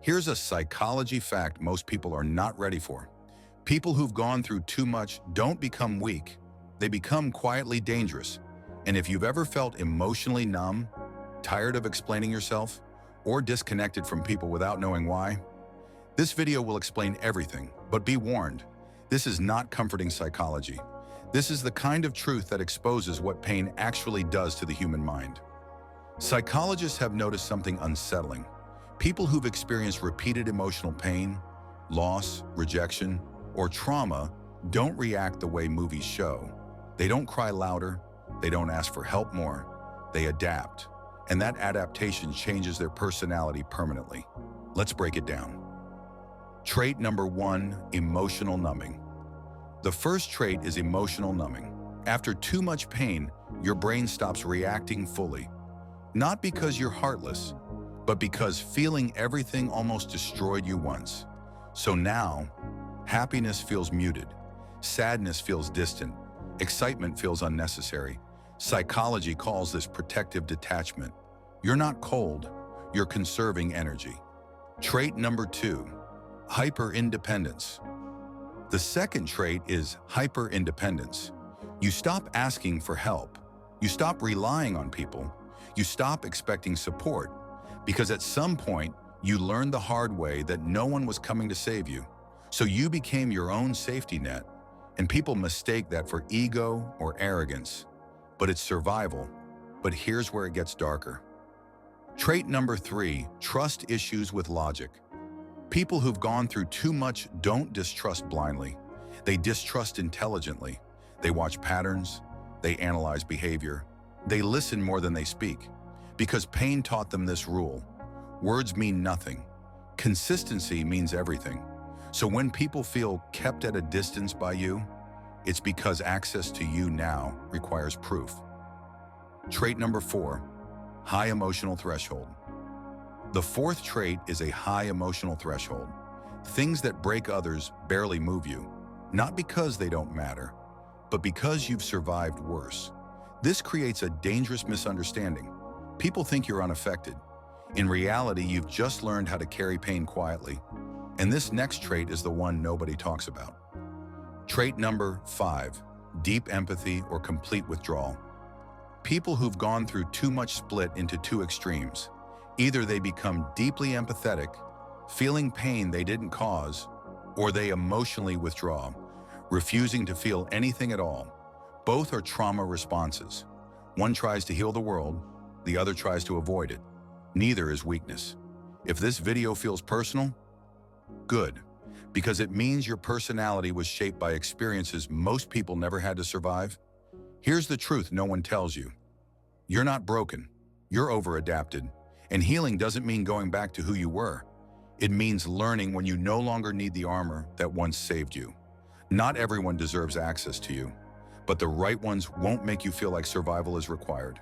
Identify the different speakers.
Speaker 1: Here's a psychology fact most people are not ready for. People who've gone through too much don't become weak. They become quietly dangerous. And if you've ever felt emotionally numb, tired of explaining yourself, or disconnected from people without knowing why, this video will explain everything. But be warned, this is not comforting psychology. This is the kind of truth that exposes what pain actually does to the human mind. Psychologists have noticed something unsettling. People who've experienced repeated emotional pain, loss, rejection, or trauma don't react the way movies show. They don't cry louder, they don't ask for help more, they adapt. And that adaptation changes their personality permanently. Let's break it down. Trait number 1, emotional numbing. The first trait is emotional numbing. After too much pain, your brain stops reacting fully. Not because you're heartless, but because feeling everything almost destroyed you once. So now, happiness feels muted, sadness feels distant, excitement feels unnecessary. Psychology calls this protective detachment. You're not cold, you're conserving energy. Trait number 2, hyper-independence. The second trait is hyper-independence. You stop asking for help. You stop relying on people. You stop expecting support, because at some point, you learned the hard way that no one was coming to save you. So you became your own safety net, and people mistake that for ego or arrogance. But it's survival. But here's where it gets darker. Trait number 3, trust issues with logic. People who've gone through too much don't distrust blindly. They distrust intelligently. They watch patterns. They analyze behavior. They listen more than they speak. Because pain taught them this rule. Words mean nothing. Consistency means everything. So when people feel kept at a distance by you, it's because access to you now requires proof. Trait number 4, high emotional threshold. The fourth trait is a high emotional threshold. Things that break others barely move you, not because they don't matter, but because you've survived worse. This creates a dangerous misunderstanding. People think you're unaffected. In reality, you've just learned how to carry pain quietly. And this next trait is the one nobody talks about. Trait number 5, deep empathy or complete withdrawal. People who've gone through too much split into two extremes. Either they become deeply empathetic, feeling pain they didn't cause, or they emotionally withdraw, refusing to feel anything at all. Both are trauma responses. One tries to heal the world, the other tries to avoid it. Neither is weakness. If this video feels personal, good, because it means your personality was shaped by experiences most people never had to survive. Here's the truth no one tells you. You're not broken, you're over-adapted. And healing doesn't mean going back to who you were. It means learning when you no longer need the armor that once saved you. Not everyone deserves access to you, but the right ones won't make you feel like survival is required.